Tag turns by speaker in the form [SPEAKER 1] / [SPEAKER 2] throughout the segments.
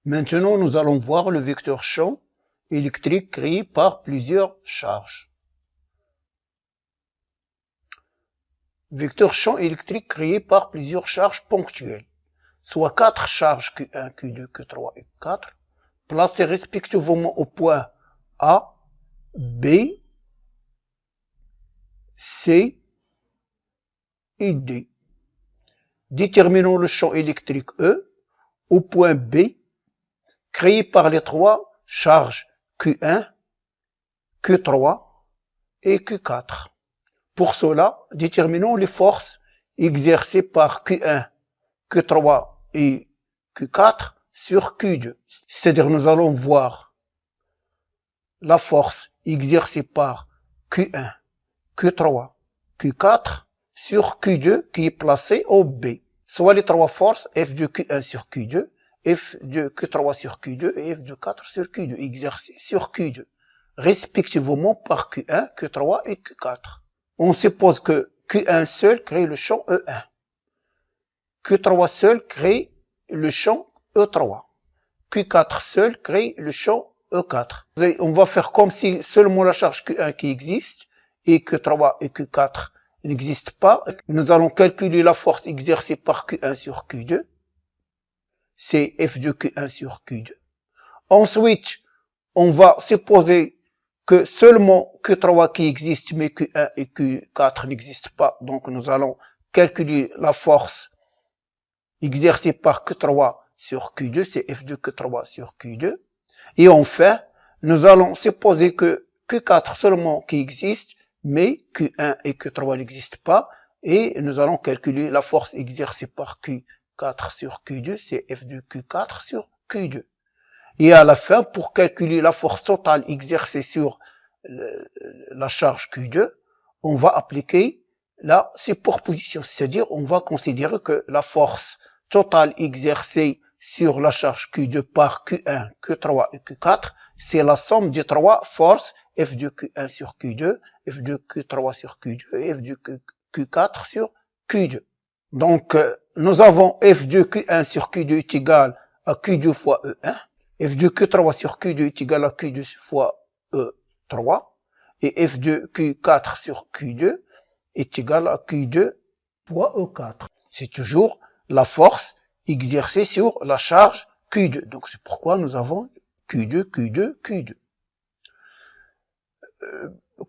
[SPEAKER 1] Maintenant, nous allons voir le vecteur champ électrique créé par plusieurs charges. Vecteur champ électrique créé par plusieurs charges ponctuelles, soit 4 charges Q1, Q2, Q3 et Q4, placées respectivement au point A, B, C et D. Déterminons le champ électrique E au point B, créé par les 3 charges Q1, Q3 et Q4. Pour cela, déterminons les forces exercées par Q1, Q3 et Q4 sur Q2. C'est-à-dire nous allons voir la force exercée par Q1, Q3, Q4 sur Q2 qui est placée au B. Soit les 3 forces F de Q1 sur Q2, F de Q3 sur Q2 et F de 4 sur Q2 exercées sur Q2, respectivement par Q1, Q3 et Q4. On suppose que Q1 seul crée le champ E1. Q3 seul crée le champ E3. Q4 seul crée le champ E4. On va faire comme si seulement la charge Q1 qui existe et Q3 et Q4 n'existent pas. Nous allons calculer la force exercée par Q1 sur Q2. C'est F de Q1 sur Q2. Ensuite, on va supposer que seulement Q3 qui existe, mais Q1 et Q4 n'existent pas. Donc, nous allons calculer la force exercée par Q3 sur Q2, c'est F de Q3 sur Q2. Et enfin, nous allons supposer que Q4 seulement qui existe, mais Q1 et Q3 n'existent pas. Et nous allons calculer la force exercée par Q4 sur Q2, c'est F de Q4 sur Q2. Et à la fin, pour calculer la force totale exercée sur la charge Q2, on va appliquer la superposition. C'est-à-dire, on va considérer que la force totale exercée sur la charge Q2 par Q1, Q3 et Q4, c'est la somme des 3 forces F de Q1 sur Q2, F de Q3 sur Q2 et F de Q4 sur Q2. Donc, nous avons F de Q1 sur Q2 est égal à Q2 fois E1. F de Q3 sur Q2 est égal à Q2 fois E3. Et F de Q4 sur Q2 est égal à Q2 fois E4. C'est toujours la force exercée sur la charge Q2. Donc c'est pourquoi nous avons Q2, Q2, Q2.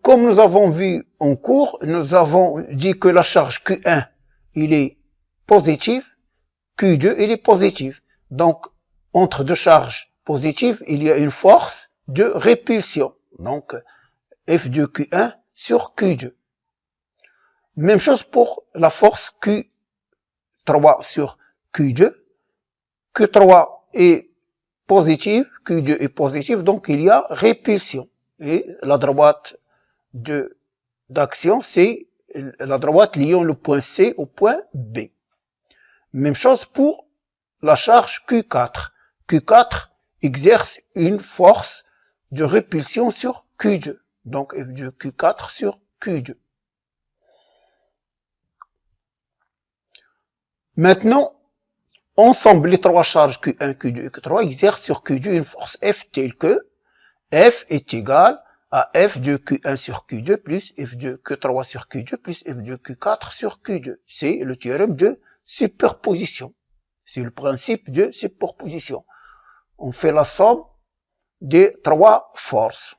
[SPEAKER 1] Comme nous avons vu en cours, nous avons dit que la charge Q1, il est positive, Q2, il est positif. Donc, entre deux charges positives, il y a une force de répulsion. Donc, F de Q1 sur Q2. Même chose pour la force Q3 sur Q2. Q3 est positive, Q2 est positive, donc il y a répulsion. Et la droite d'action, c'est la droite liant le point C au point B. Même chose pour la charge Q4. Q4 exerce une force de répulsion sur Q2. Donc F de Q4 sur Q2. Maintenant, ensemble, les 3 charges Q1, Q2 et Q3 exercent sur Q2 une force F telle que F est égal à F de Q1 sur Q2 plus F de Q3 sur Q2 plus F de Q4 sur Q2. C'est le théorème de superposition. C'est le principe de superposition. On fait la somme des 3 forces.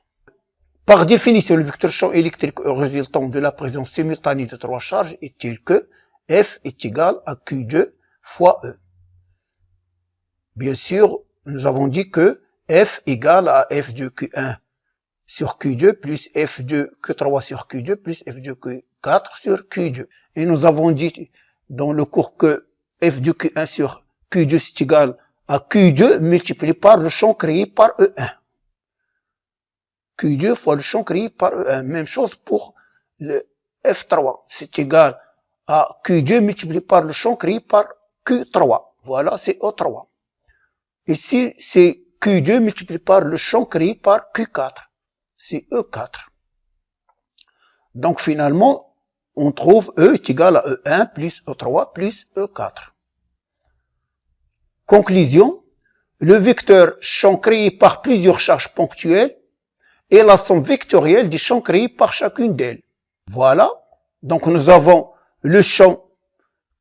[SPEAKER 1] Par définition, le vecteur champ électrique résultant de la présence simultanée de 3 charges est tel que F est égal à Q2 fois E. Bien sûr, nous avons dit que F égale à F de Q1 sur Q2 plus F de Q3 sur Q2 plus F de Q4 sur Q2. Et nous avons dit dans le cours que F de Q1 sur Q2 c'est égal à Q2 multiplié par le champ créé par E1. Q2 fois le champ créé par E1. Même chose pour le F3. C'est égal à Q2 multiplié par le champ créé par Q3. Voilà, c'est E3. Ici, c'est Q2 multiplié par le champ créé par Q4. C'est E4. Donc finalement, on trouve E est égal à E1 plus E3 plus E4. Conclusion, le vecteur champ créé par plusieurs charges ponctuelles et la somme vectorielle des champs créés par chacune d'elles. Voilà. Donc nous avons le champ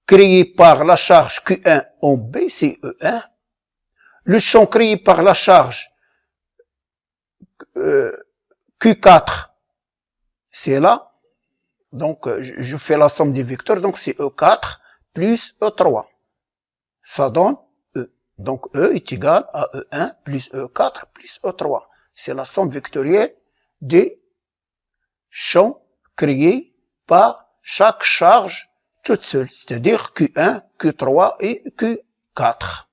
[SPEAKER 1] créé par la charge Q1 en B, c'est E1. Le champ créé par la charge Q4, c'est là. Donc je fais la somme des vecteurs, donc c'est E4 plus E3. Ça donne E. Donc E est égal à E1 plus E4 plus E3. C'est la somme vectorielle des champs créés par chaque charge toute seule, c'est-à-dire Q1, Q3 et Q4.